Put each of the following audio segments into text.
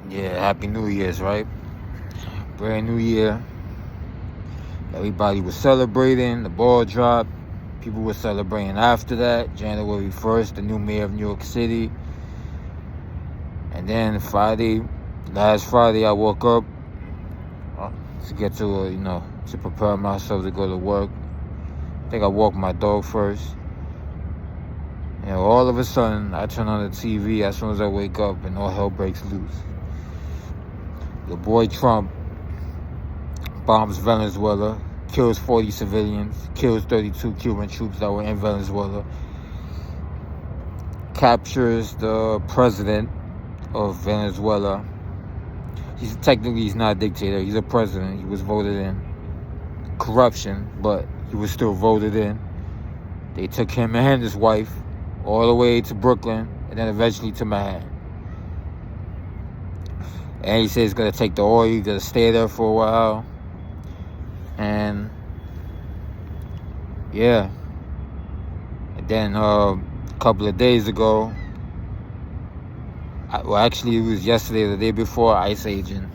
Yeah, Happy New Year's, right? Brand new year. Everybody was celebrating. The ball dropped. People were celebrating after that. January 1st, the new mayor of New York City. And then last Friday, I woke up to get to prepare myself to go to work. I think I walked my dog first. All of a sudden, I turn on the TV as soon as I wake up, and all hell breaks loose. Your boy Trump bombs Venezuela, kills 40 civilians, kills 32 Cuban troops that were in Venezuela, captures the president of Venezuela. He's not a dictator. He's a president. He was voted in. Corruption, but he was still voted in. They took him and his wife all the way to Brooklyn and then eventually to Manhattan. And he says he's going to take the oil. He's going to stay there for a while. And yeah. And then a couple of days ago, actually it was yesterday or the day before, ICE agents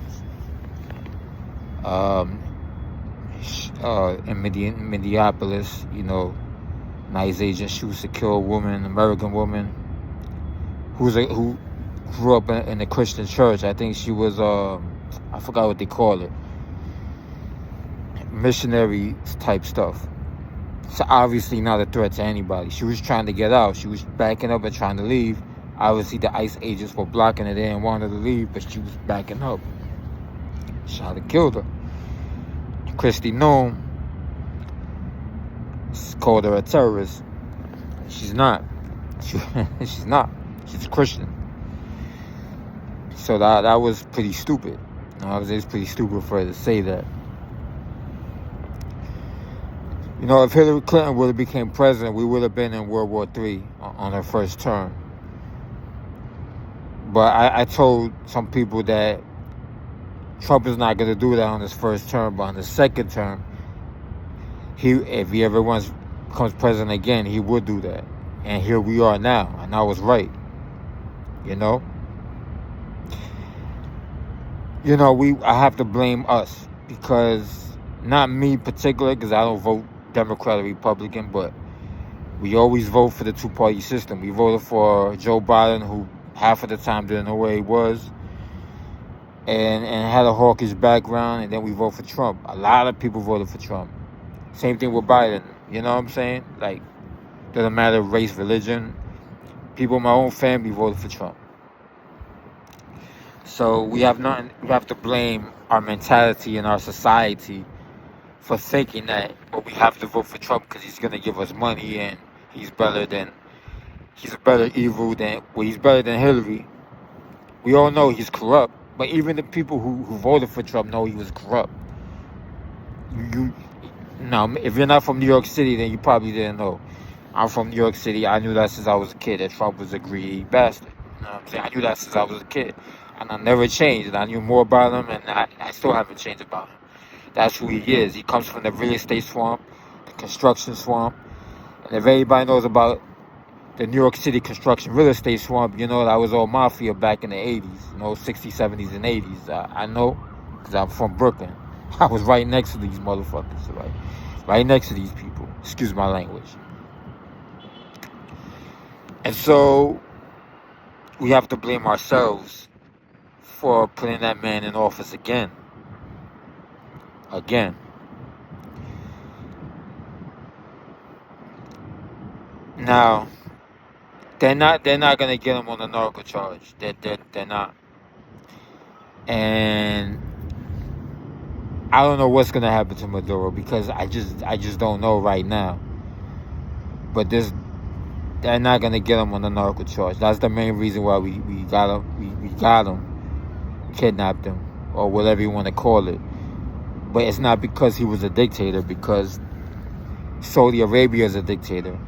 in Minneapolis, an ICE agent shoots to kill a woman, American woman, who grew up in a Christian church. I think she was, I forgot what they call it, missionary type stuff. So obviously not a threat to anybody. She was trying to get out. She was backing up and trying to leave. Obviously the ICE agents were blocking her. They didn't want her to leave, but she was backing up. Shot and killed her. Christy Noem called her a terrorist. She's not. She's not. She's a Christian. So that was pretty stupid. It's pretty stupid for her to say that. If Hillary Clinton would have became president, we would have been in World War III on her first term. But I told some people that Trump is not going to do that on his first term, but on his second term, if he ever becomes president again, he would do that. And here we are now, and I was right. I have to blame us, because not me particular, because I don't vote Democrat or Republican, but we always vote for the two-party system. We voted for Joe Biden, who half of the time didn't know where he was, and had a hawkish background, and then we vote for Trump. A lot of people voted for Trump. Same thing with Biden. You know what I'm saying? Like, doesn't matter race, religion. People in my own family voted for Trump. So we have to blame our mentality and our society for thinking that we have to vote for Trump because he's going to give us money and he's better than Hillary. We all know he's corrupt, but even the people who voted for Trump know he was corrupt. If you're not from New York City, then you probably didn't know. I'm from New York City. I knew that since I was a kid, that Trump was a greedy bastard. You know what I'm saying? I knew that since I was a kid. And I never changed. I knew more about him, and I still haven't changed about him. That's who he is. He comes from the real estate swamp, the construction swamp. And if anybody knows about the New York City construction real estate swamp, that was all mafia back in the 80s, 60s, 70s, and 80s. I know, because I'm from Brooklyn. I was right next to these motherfuckers, right? Right next to these people. Excuse my language. And so we have to blame ourselves for putting that man in office again. Now, they're not gonna get him on a narco charge. They're not. And I don't know what's gonna happen to Maduro, because I just don't know right now. But they're not gonna get him on the narco charge. That's the main reason why we got him, kidnapped him, or whatever you want to call it. But it's not because he was a dictator, because Saudi Arabia is a dictator.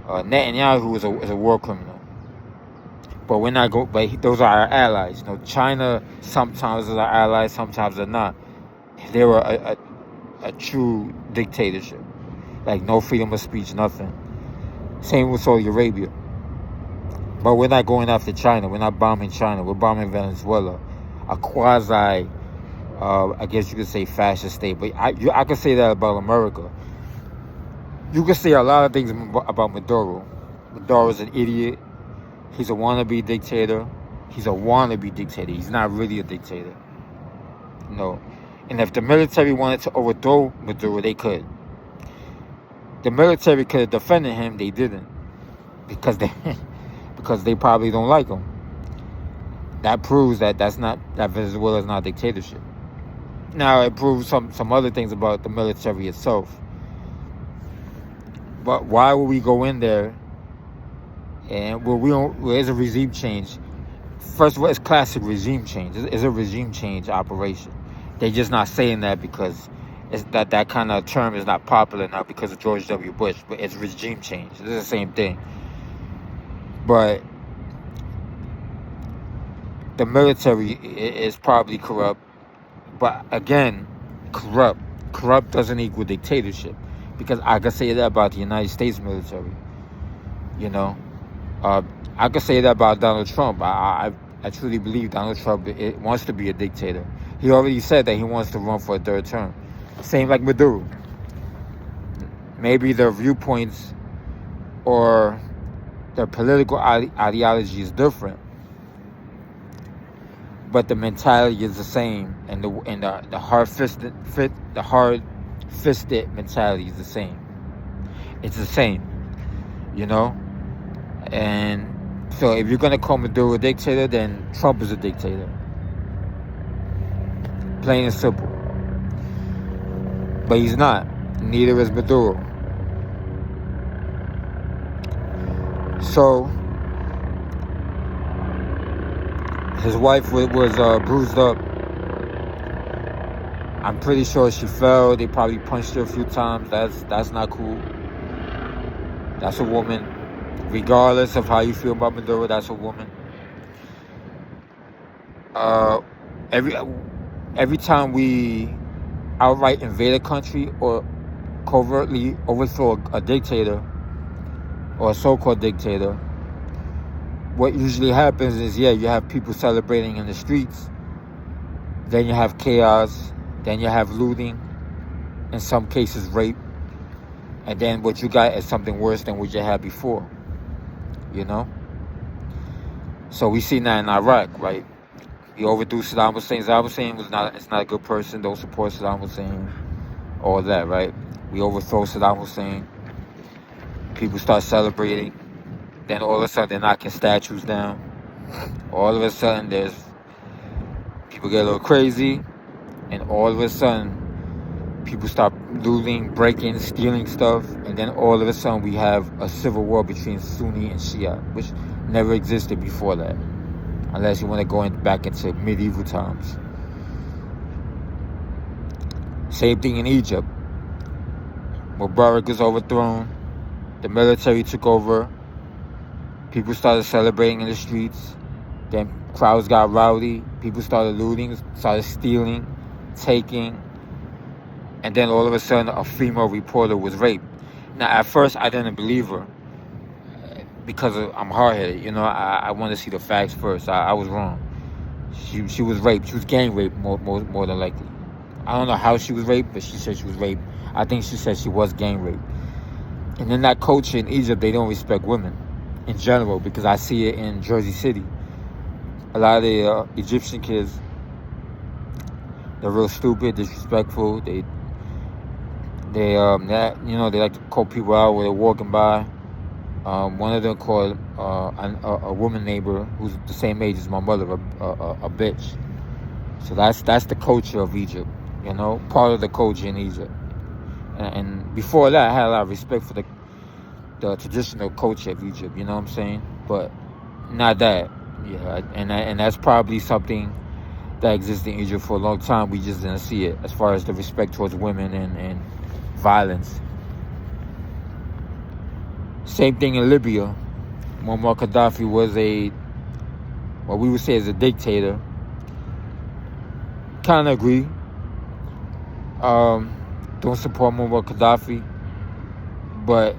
Netanyahu is a war criminal. But we're not But those are our allies. China sometimes is our ally, sometimes they're not. They were a true dictatorship, like no freedom of speech, nothing. Same with Saudi Arabia. But we're not going after China. We're not bombing China. We're bombing Venezuela. a quasi, I guess you could say, fascist state. But I could say that about America. You could say a lot of things about Maduro. Maduro's an idiot. He's a wannabe dictator. He's a wannabe dictator. He's not really a dictator. No. And if the military wanted to overthrow Maduro, they could. The military could have defended him. They didn't. Because they probably don't like him. That proves that Venezuela is not a dictatorship. Now, it proves some other things about the military itself. But why would we go in there and there's a regime change? First of all, it's classic regime change. It's a regime change operation. They're just not saying that because that kind of term is not popular now because of George W. Bush. But it's regime change. It's the same thing. But the military is probably corrupt. But again, corrupt doesn't equal dictatorship. Because I could say that about the United States military. You know, I could say that about Donald Trump. I truly believe Donald Trump wants to be a dictator. He already said that he wants to run for a third term. Same like Maduro. Maybe their viewpoints or their political ideology is different, but the mentality is the same, and the hard-fisted mentality is the same. It's the same, you know. And so, if you're gonna call Maduro a dictator, then Trump is a dictator. Plain and simple. But he's not. Neither is Maduro. So, his wife was bruised up. I'm pretty sure she fell. They probably punched her a few times. That's not cool. That's a woman. Regardless of how you feel about Maduro, that's a woman. Every time we outright invade a country or covertly overthrow a dictator or a so-called dictator, what usually happens is, you have people celebrating in the streets. Then you have chaos. Then you have looting. In some cases, rape. And then what you got is something worse than what you had before. You know? So we see that in Iraq, right? We overthrew Saddam Hussein. Saddam Hussein is not a good person. Don't support Saddam Hussein. All that, right? We overthrow Saddam Hussein. People start celebrating. Then all of a sudden they're knocking statues down. All of a sudden people get a little crazy. And all of a sudden people start looting, breaking, stealing stuff. And then all of a sudden we have a civil war between Sunni and Shia, which never existed before that. Unless you want to go back into medieval times. Same thing in Egypt. Mubarak was overthrown. The military took over. People started celebrating in the streets. Then crowds got rowdy. People started looting, started stealing, taking. And then all of a sudden, a female reporter was raped. Now, at first, I didn't believe her. Because I'm hard-headed. You know, I want to see the facts first. I was wrong. She was raped. She was gang raped, more than likely. I don't know how she was raped, but she said she was raped. I think she said she was gang raped. And in that culture in Egypt, they don't respect women in general, because I see it in Jersey City. A lot of the Egyptian kids, they're real stupid, disrespectful. They like to call people out when they're walking by. One of them called a woman neighbor who's the same age as my mother a bitch. So that's the culture of Egypt, you know, part of the culture in Egypt. And before that, I had a lot of respect for the traditional culture of Egypt, you know what I'm saying? But not that, yeah. And that's probably something that existed in Egypt for a long time. We just didn't see it, as far as the respect towards women and violence. Same thing in Libya. Muammar Gaddafi was what we would say is a dictator. Kind of agree. Don't support Muammar Gaddafi. But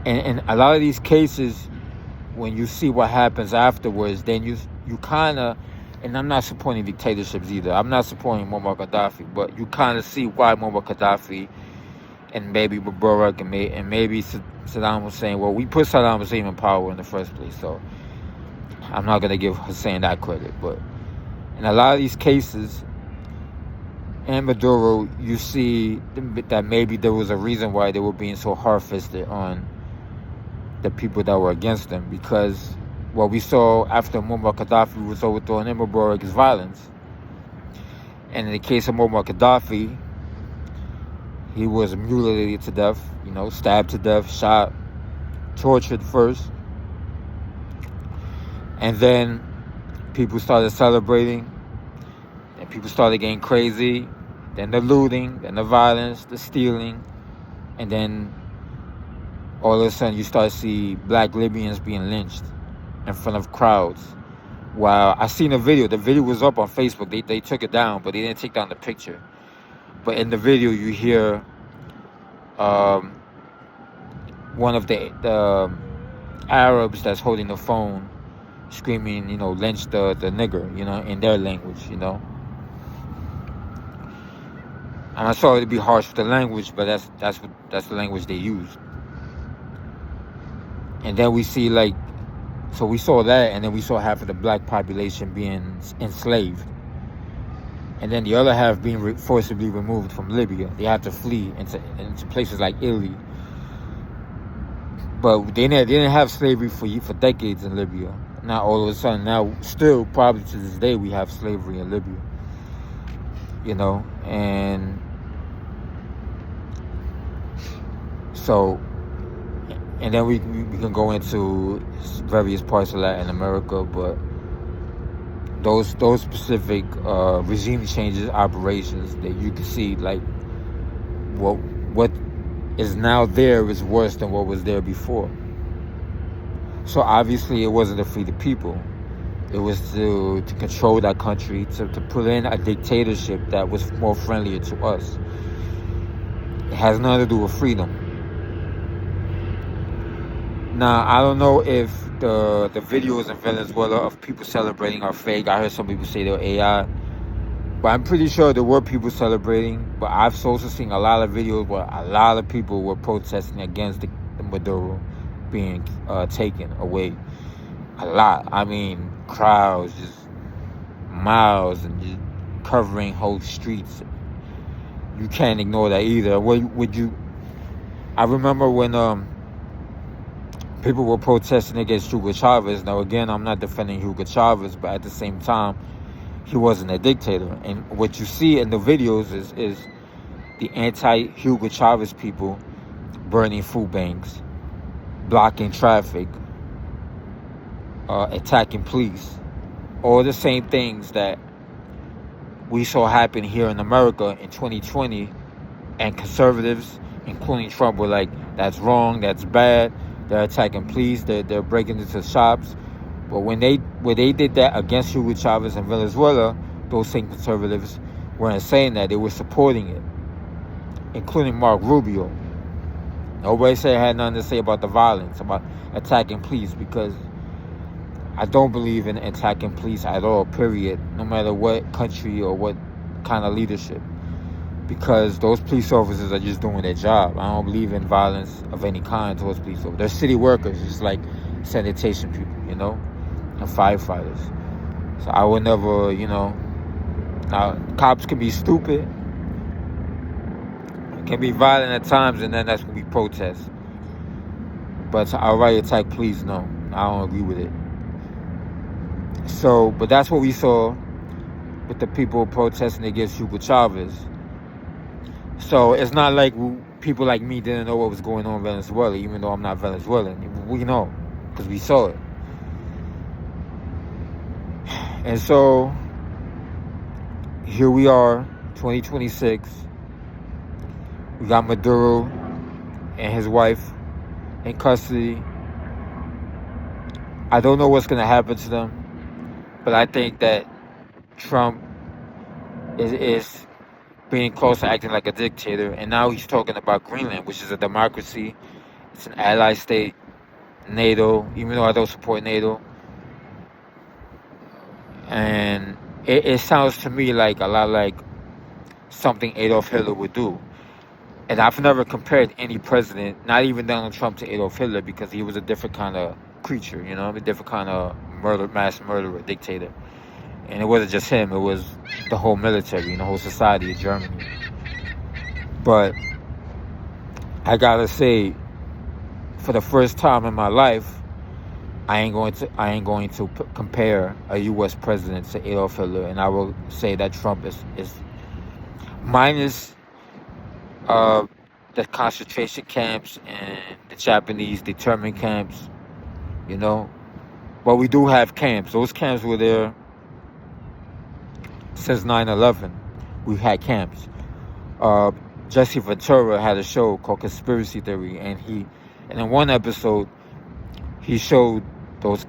in a lot of these cases, when you see what happens afterwards, then you kind of, and I'm not supporting dictatorships either. I'm not supporting Muammar Gaddafi, but you kind of see why Muammar Gaddafi and maybe Mubarak and maybe Saddam Hussein. Well, we put Saddam Hussein in power in the first place, so I'm not gonna give Hussein that credit. But in a lot of these cases, and Maduro, you see that maybe there was a reason why they were being so hard-fisted on the people that were against them, because what we saw after Muammar Gaddafi was overthrown in Mubarak's violence. And in the case of Muammar Gaddafi, he was mutilated to death, stabbed to death, shot, tortured first. And then people started celebrating, and people started getting crazy. Then the looting, then the violence, the stealing, and then all of a sudden you start to see black Libyans being lynched in front of crowds. While I seen the video was up on Facebook. They took it down, but they didn't take down the picture. But in the video, you hear one of the Arabs that's holding the phone screaming, lynch the nigger, in their language, And I'm sorry to be harsh with the language, but that's the language they use. And then we see so we saw that, and then we saw half of the black population being enslaved. And then the other half being forcibly removed from Libya. They had to flee into places like Italy. But they didn't have slavery for decades in Libya. Now all of a sudden, now still probably to this day, we have slavery in Libya. And so, and then we can go into various parts of Latin America, but those specific regime changes, operations that you can see, what is now there is worse than what was there before. So obviously it wasn't to free the people. It was to control that country, to put in a dictatorship that was more friendlier to us. It has nothing to do with freedom. Now, I don't know if the videos in Venezuela of people celebrating are fake. I heard some people say they're AI. But I'm pretty sure there were people celebrating. But I've also seen a lot of videos where a lot of people were protesting against the Maduro being taken away. A lot. I mean, crowds, just miles, and just covering whole streets. You can't ignore that either. I remember when people were protesting against Hugo Chavez. Now, again, I'm not defending Hugo Chavez, but at the same time, he wasn't a dictator. And what you see in the videos is the anti-Hugo Chavez people burning food banks, blocking traffic, attacking police. All the same things that we saw happen here in America in 2020, and conservatives, including Trump, were like, that's wrong, that's bad. They're attacking police. They're breaking into shops. But when they did that against Hugo Chavez in Venezuela, those same conservatives weren't saying that. They were supporting it, including Mark Rubio. Nobody said had nothing to say about the violence, about attacking police, because I don't believe in attacking police at all, period, no matter what country or what kind of leadership. Because those police officers are just doing their job. I don't believe in violence of any kind towards police officers. They're city workers, just like sanitation people, and firefighters. So I would never, now cops can be stupid, can be violent at times, and then that's when we protest. But to outright attack police, no, I don't agree with it. So, but that's what we saw with the people protesting against Hugo Chavez. So it's not like people like me didn't know what was going on in Venezuela, even though I'm not Venezuelan. We know, because we saw it. And so here we are, 2026. We got Maduro and his wife in custody. I don't know what's going to happen to them, but I think that Trump is being close to acting like a dictator, and now he's talking about Greenland, which is a democracy. It's an allied state, NATO, even though I don't support NATO. And it sounds to me like a lot like something Adolf Hitler would do. And I've never compared any president, not even Donald Trump, to Adolf Hitler because he was a different kind of creature, you know, a different kind of mass murderer, dictator. And it wasn't just him; it was the whole military and the whole society of Germany. But I gotta say, for the first time in my life, I ain't going to compare a U.S. president to Adolf Hitler, and I will say that Trump is minus the concentration camps and the Japanese internment camps, you know. But we do have camps. Those camps were there since 9/11. We've had camps. Jesse Ventura had a show called Conspiracy Theory, and in one episode he showed those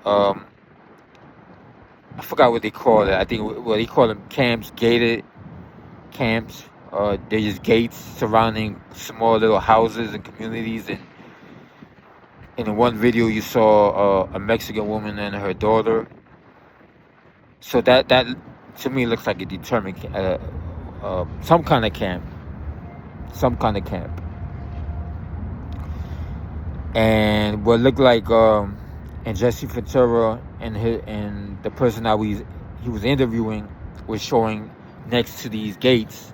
I forgot what they call it. I think what they call them camps, gated camps. They're just gates surrounding small little houses and communities. And in one video, you saw a Mexican woman and her daughter. So that to me looks like a determined some kind of camp, and what looked like and Jesse Ventura and the person that he was interviewing was showing next to these gates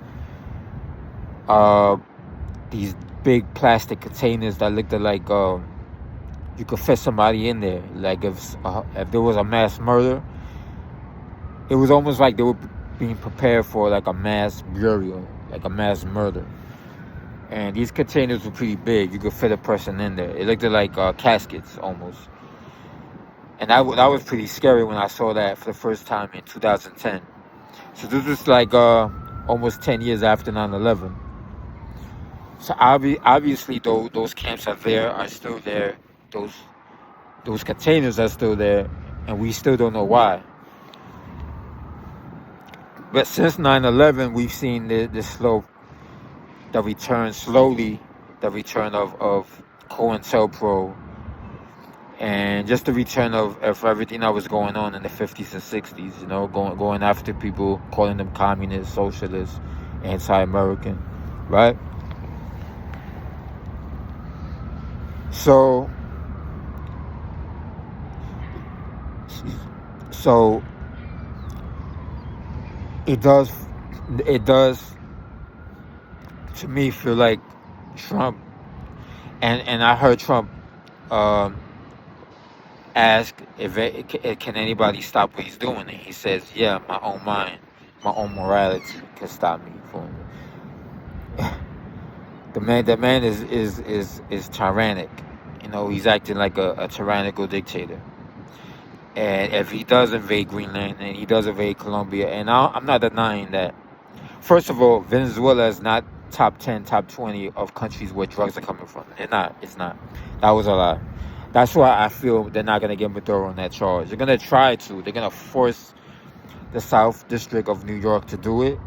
these big plastic containers that looked like you could fit somebody in there. Like if there was a mass murder, it was almost like they were being prepared for like a mass burial, like a mass murder. And these containers were pretty big. You could fit a person in there. It looked like caskets almost. And that was pretty scary when I saw that for the first time in 2010. So this was like almost 10 years after 9/11. So obviously those camps are still there. Those containers are still there, and we still don't know why. But since 9/11, we've seen the return of COINTELPRO, and just the return of everything that was going on in the 50s and 60s, you know, going after people, calling them communists, socialists, anti-American, right? So it does to me feel like Trump, and I heard Trump ask if can anybody stop what he's doing, and he says, yeah, my own mind, my own morality can stop me from the man is tyrannic. You know, he's acting like a tyrannical dictator. And if he does invade Greenland and he does invade Colombia, and I'm not denying that. First of all, Venezuela is not top 10, top 20 of countries where drugs are coming from. They're not. It's not. That was a lie. That's why I feel they're not going to get Maduro on that charge. They're going to try to. They're going to force the South District of New York to do it,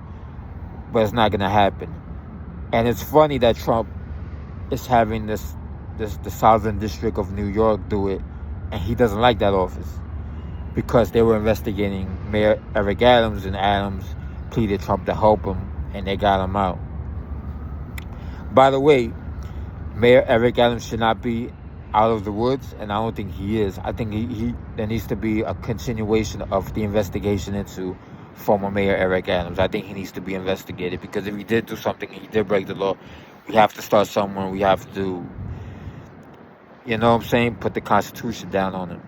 but it's not going to happen. And it's funny that Trump is having the Southern District of New York do it, and he doesn't like that office because they were investigating Mayor Eric Adams, and Adams pleaded Trump to help him, and they got him out. By the way, Mayor Eric Adams should not be out of the woods, and I don't think he is. I think there needs to be a continuation of the investigation into former Mayor Eric Adams. I think he needs to be investigated, because if he did do something, he did break the law, we have to start somewhere. We have to, you know what I'm saying, put the Constitution down on him.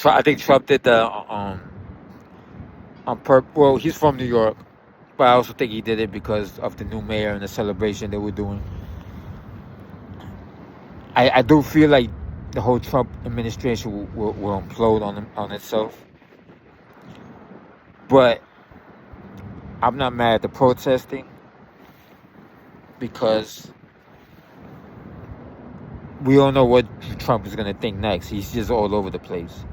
I think Trump did that on purpose. Well, he's from New York, but I also think he did it because of the new mayor and the celebration they were doing. I do feel like the whole Trump administration will implode on itself. But I'm not mad at the protesting, because we don't know what Trump is going to think next. He's just all over the place.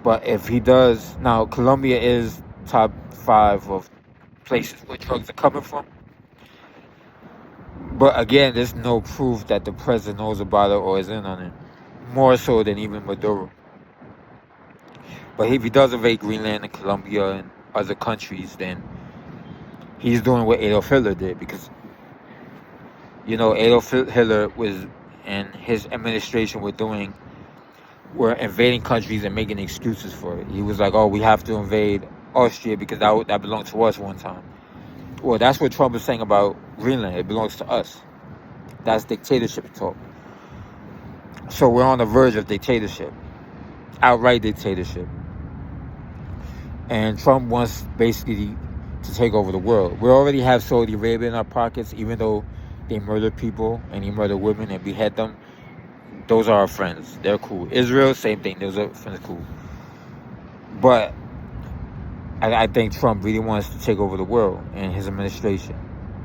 But if he does, now Colombia is top 5 of places where drugs are coming from. But again, there's no proof that the president knows about it or is in on it. more so than even Maduro. But if he does invade Greenland and Colombia and other countries, then he's doing what Adolf Hitler did, because Adolf Hitler was and his administration were invading countries and making excuses for it. He was like, "Oh, we have to invade Austria because that belonged to us one time." Well, that's what Trump is saying about Greenland. It belongs to us. That's dictatorship talk. So we're on the verge of dictatorship, outright dictatorship. And Trump wants basically to take over the world. We already have Saudi Arabia in our pockets, even though they murder people and they murder women and behead them. Those are our friends. They're cool. Israel, same thing. Those are friends, cool. But I think Trump really wants to take over the world and his administration.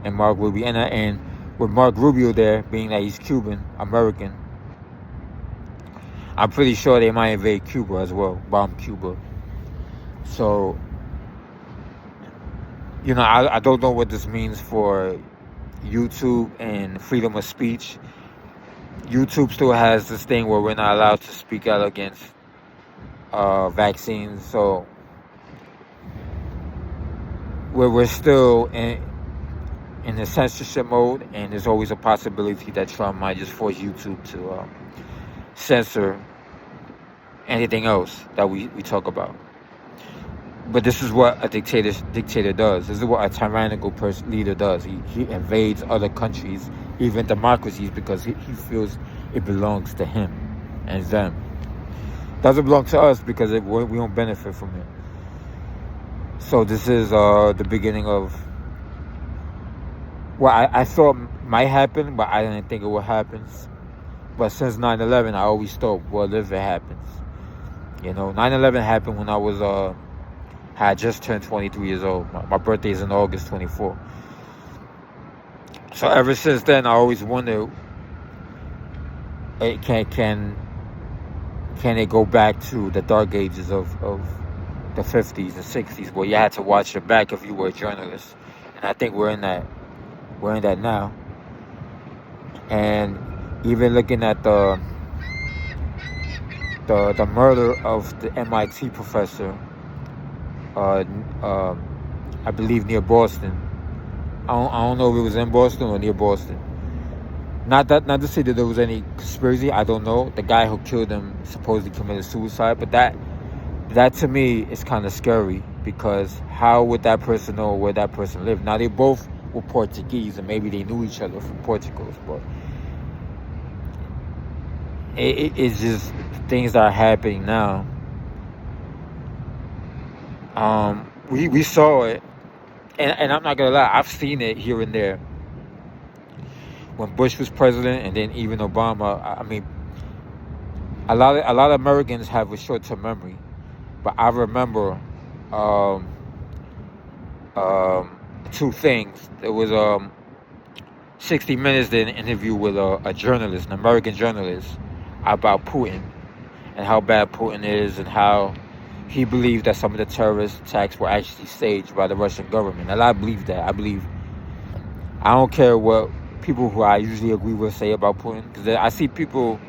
And Mark Rubio, and with Mark Rubio there, being that he's Cuban American, I'm pretty sure they might invade Cuba as well, bomb Cuba. So, I don't know what this means for YouTube and freedom of speech. YouTube still has this thing where we're not allowed to speak out against vaccines. So we're still in the censorship mode, and there's always a possibility that Trump might just force YouTube to censor anything else that we talk about. But this is what a dictator does. This is what a tyrannical leader does. He invades other countries, even democracies, because he feels it belongs to him and them. Doesn't belong to us because we don't benefit from it. So this is the beginning of what I thought might happen, but I didn't think it would happen. But since 9/11, I always thought, well, if it happens. 9/11 happened when I had just turned 23 years old. My birthday is in August 24. So ever since then, I always wondered, can it go back to the dark ages of the 50s and 60s, where you had to watch your back if you were a journalist? And I think we're in that now. And even looking at the murder of the MIT professor, I believe near Boston. I don't know if it was in Boston or near Boston. Not to say that there was any conspiracy. I don't know. The guy who killed him supposedly committed suicide, but that to me is kind of scary, because how would that person know where that person lived? Now, they both were Portuguese, and maybe they knew each other from Portugal, but it's just things that are happening now. We saw it, and I'm not gonna lie, I've seen it here and there. When Bush was president, and then even Obama. I mean, a lot of Americans have a short-term memory, but I remember two things. There was 60 Minutes did an interview with a journalist, an American journalist, about Putin and how bad Putin is, and how he believed that some of the terrorist attacks were actually staged by the Russian government. And I believe that. I don't care what people who I usually agree with say about Putin, because I see people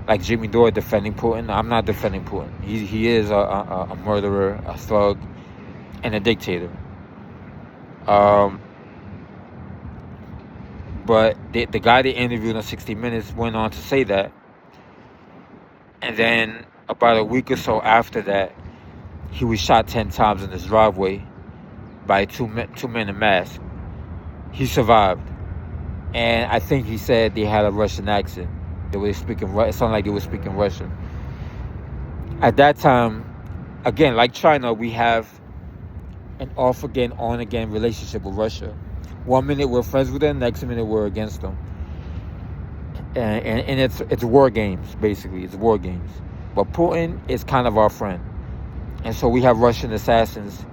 like Jimmy Dore defending Putin. I'm not defending Putin. He is a murderer, a thug, and a dictator. But the guy they interviewed on 60 Minutes went on to say that. And then about a week or so after that, he was shot 10 times in his driveway by two men in masks. He survived. And I think he said they had a Russian accent. They were speaking, it sounded like they were speaking Russian. At that time, again, like China, we have an off-again, on-again relationship with Russia. 1 minute we're friends with them, next minute we're against them. And it's war games, basically. It's war games. But Putin is kind of our friend. And so we have Russian assassins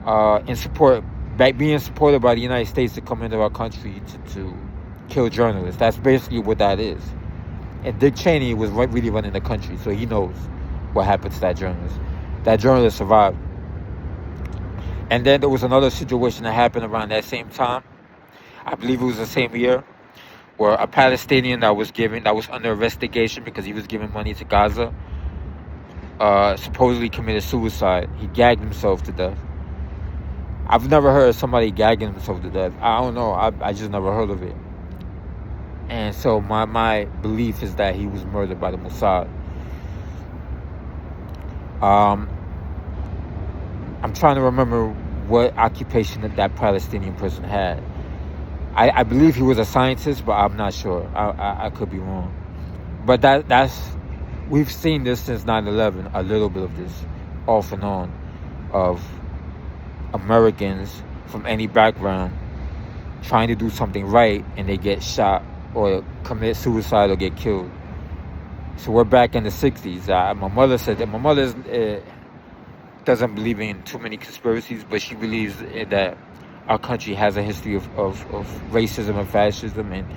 being supported by the United States to come into our country to kill journalists. That's basically what that is. And Dick Cheney was really running the country, so he knows what happened to that journalist. That journalist survived. And then there was another situation that happened around that same time. I believe it was the same year, where a Palestinian that was under investigation because he was giving money to Gaza, supposedly committed suicide. He gagged himself to death. I've never heard of somebody gagging himself to death. I don't know. I just never heard of it. And so my belief is that he was murdered by the Mossad. I'm trying to remember what occupation that Palestinian person had. I believe he was a scientist, but I'm not sure. I could be wrong. But that's we've seen this since 9/11, a little bit of this, off and on, of Americans from any background trying to do something right and they get shot or commit suicide or get killed. So we're back in the 60s. My mother said that. My mother doesn't believe in too many conspiracies, but she believes that our country has a history of racism and fascism. And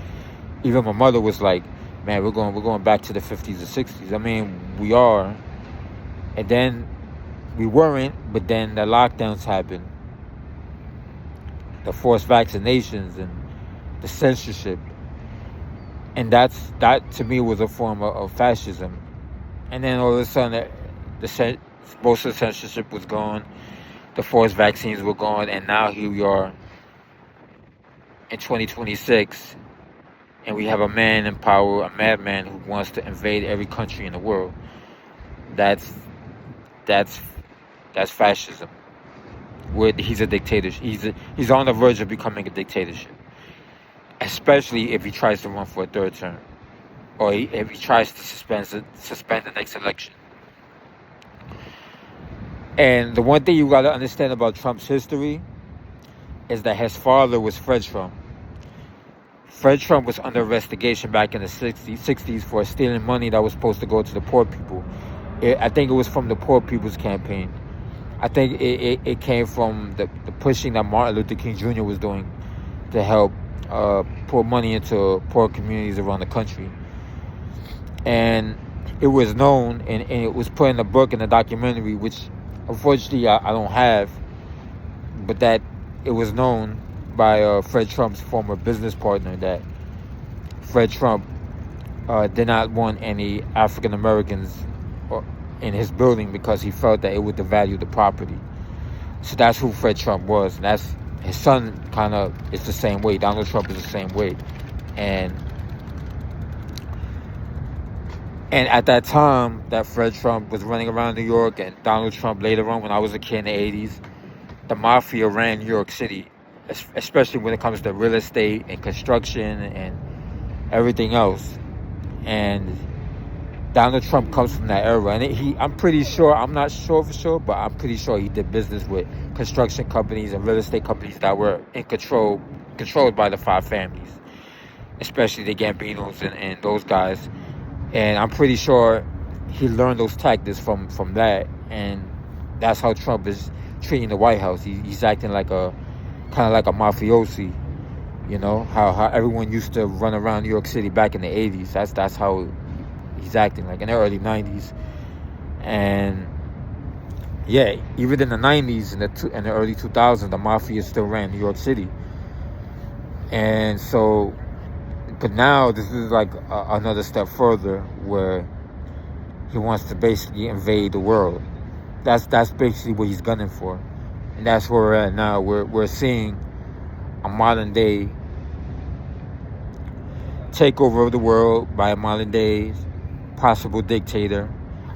even my mother was like, man, we're going back to the 50s and 60s. I mean, we are. And then we weren't, but then the lockdowns happened, the forced vaccinations and the censorship. And that to me was a form of fascism. And then all of a sudden, most of the censorship was gone, the forced vaccines were gone, and now here we are in 2026, and we have a man in power, a madman who wants to invade every country in the world. That's fascism. He's a dictatorship. He's on the verge of becoming a dictatorship, especially if he tries to run for a third term, or if he tries to suspend the next election. And the one thing you got to understand about Trump's history is that his father was Fred Trump. Fred Trump was under investigation back in the 60s for stealing money that was supposed to go to the poor people. I think it was from the Poor People's Campaign. I think it came from the pushing that Martin Luther King Jr. was doing to help pour money into poor communities around the country. And it was known, and it was put in a book and a documentary, which unfortunately I don't have, but that it was known by Fred Trump's former business partner that Fred Trump did not want any African Americans in his building because he felt that it would devalue the property. So that's who Fred Trump was. And that's his son. Kind of is the same way. Donald Trump is the same way. And at that time that Fred Trump was running around New York, and Donald Trump later on, when I was a kid in the 80s, the mafia ran New York City, especially when it comes to real estate and construction and everything else. And Donald Trump comes from that era. And I'm pretty sure, I'm not sure for sure, but I'm pretty sure he did business with construction companies and real estate companies that were controlled by the five families, especially the Gambinos and those guys. And I'm pretty sure he learned those tactics from that, and that's how Trump is treating the White House. He's acting like kind of like a mafiosi, you know, how everyone used to run around New York City back in the 80s. That's how he's acting, like in the early 90s. And yeah, even in the 90s and the early 2000s, the mafia still ran New York City. And so, but now this is like another step further, where he wants to basically invade the world. That's basically what he's gunning for, and that's where we're at now. We're seeing a modern day takeover of the world by a modern day possible dictator.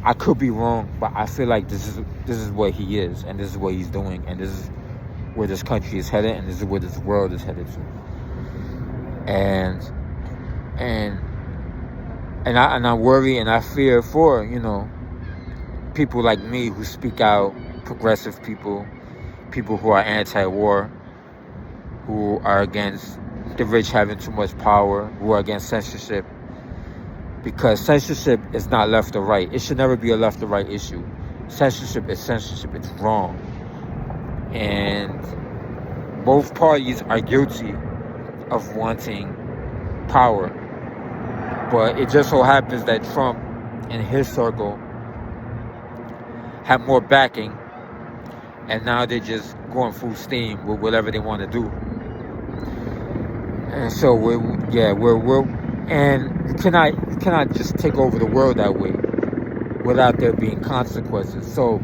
I could be wrong, but I feel like this is what he is, and this is what he's doing, and this is where this country is headed, and this is where this world is headed to. And I worry and I fear for, you know, people like me who speak out, progressive people who are anti-war, who are against the rich having too much power, who are against censorship. Because censorship is not left or right. It should never be a left or right issue. Censorship is censorship. It's wrong. And both parties are guilty of wanting power. But it just so happens that Trump and his circle have more backing, and now they're just going full steam with whatever they want to do. And so we're and you cannot just take over the world that way without there being consequences. So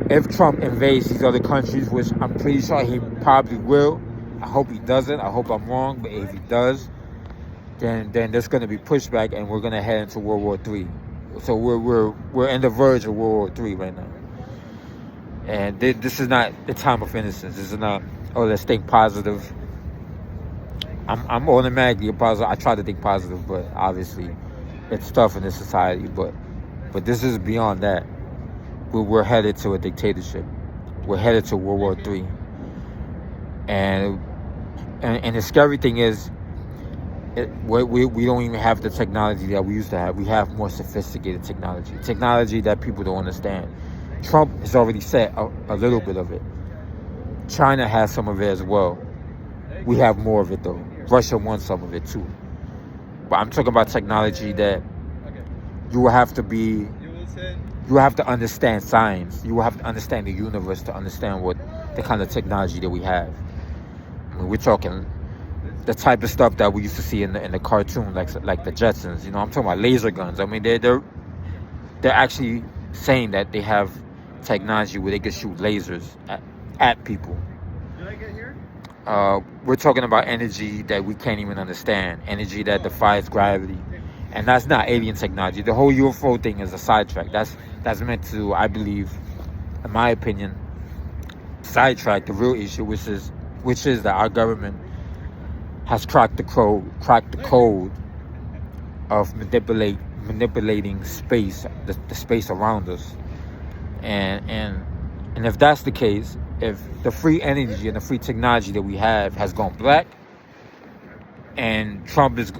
if Trump invades these other countries, which I'm pretty sure he probably will, I hope he doesn't. I hope I'm wrong, but if he does, then there's going to be pushback, and we're going to head into World War III. So we're in the verge of World War III right now, and this is not the time of innocence. This is not, oh, let's think positive. I'm automatically positive. I try to think positive, but obviously it's tough in this society. But this is beyond that. We're headed to a dictatorship. We're headed to World War III. And the scary thing is, we don't even have the technology that we used to have. We have more sophisticated technology that people don't understand. Trump has already said a little bit of it. China has some of it as well. We have more of it though. Russia wants some of it too. But I'm talking about technology that you will have to understand science. You will have to understand the universe to understand what the kind of technology that we have. I mean, we're talking the type of stuff that we used to see in the cartoon, like the Jetsons. You know, I'm talking about laser guns. I mean, they're actually saying that they have technology where they can shoot lasers at people. Did I get here? We're talking about energy that we can't even understand, energy that defies gravity, and that's not alien technology. The whole UFO thing is a sidetrack. That's meant to, I believe, in my opinion, sidetrack the real issue, which is that our government has cracked the code of manipulating space, the space around us, and if that's the case, if the free energy and the free technology that we have has gone black, and Trump is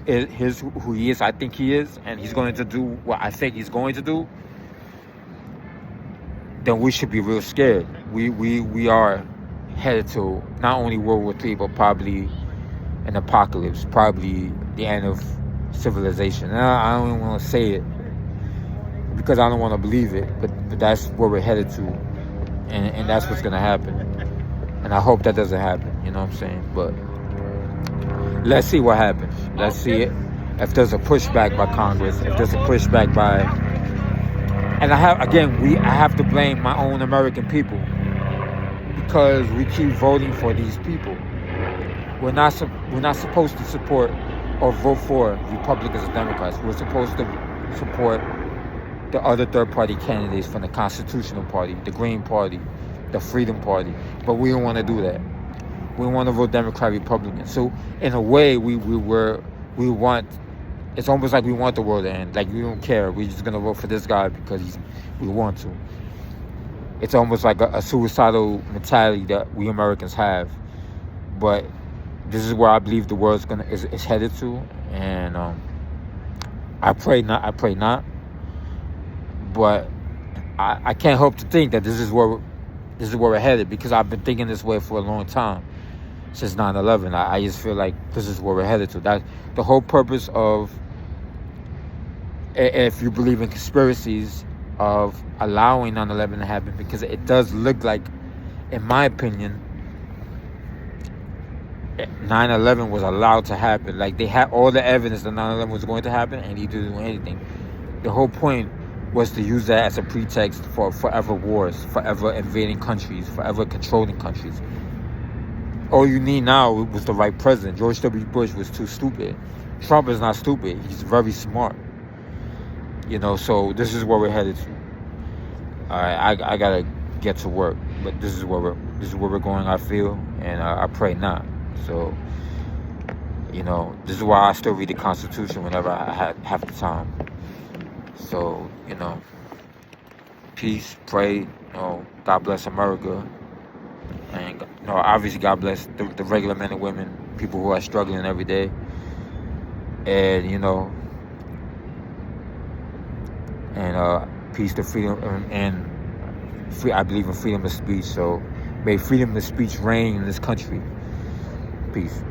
who he is, I think he is, and he's going to do what I think he's going to do, then we should be real scared. We are headed to not only World War III, but probably an apocalypse, probably the end of civilization. And I don't even want to say it because I don't want to believe it, but that's where we're headed to, and that's what's going to happen. And I hope that doesn't happen, you know what I'm saying? But let's see what happens. Let's see it. If there's a pushback by Congress, if there's a pushback by... And I have to blame my own American people, because we keep voting for these people. We're not supposed to support or vote for Republicans and Democrats. We're supposed to support the other third-party candidates from the Constitutional Party, the Green Party, the Freedom Party. But we don't want to do that. We want to vote Democrat, Republican. So in a way, we want. It's almost like we want the world to end. Like, we don't care. We're just gonna vote for this guy because we want to. It's almost like a suicidal mentality that we Americans have. But this is where I believe the world is headed to, and I pray not. But I can't hope to think that this is where we're headed, because I've been thinking this way for a long time, since 9/11. I just feel like this is where we're headed to. That the whole purpose of, if you believe in conspiracies, of allowing 9/11 to happen, because it does look like, in my opinion, 9/11 was allowed to happen. Like, they had all the evidence that 9/11 was going to happen, and he didn't do anything. The whole point was to use that as a pretext for forever wars, forever invading countries, forever controlling countries. All you need now was the right president. George W. Bush was too stupid. Trump is not stupid. He's very smart. You know, so this is where we're headed to. All right, I gotta get to work, but this is where we're going, I feel, and I pray not. So, you know, this is why I still read the Constitution whenever I have the time. So, you know, peace, pray, you know, God bless America. And, you know, obviously God bless the regular men and women, people who are struggling every day. And, you know, and peace to freedom, and I believe in freedom of speech. So may freedom of speech reign in this country. Peace.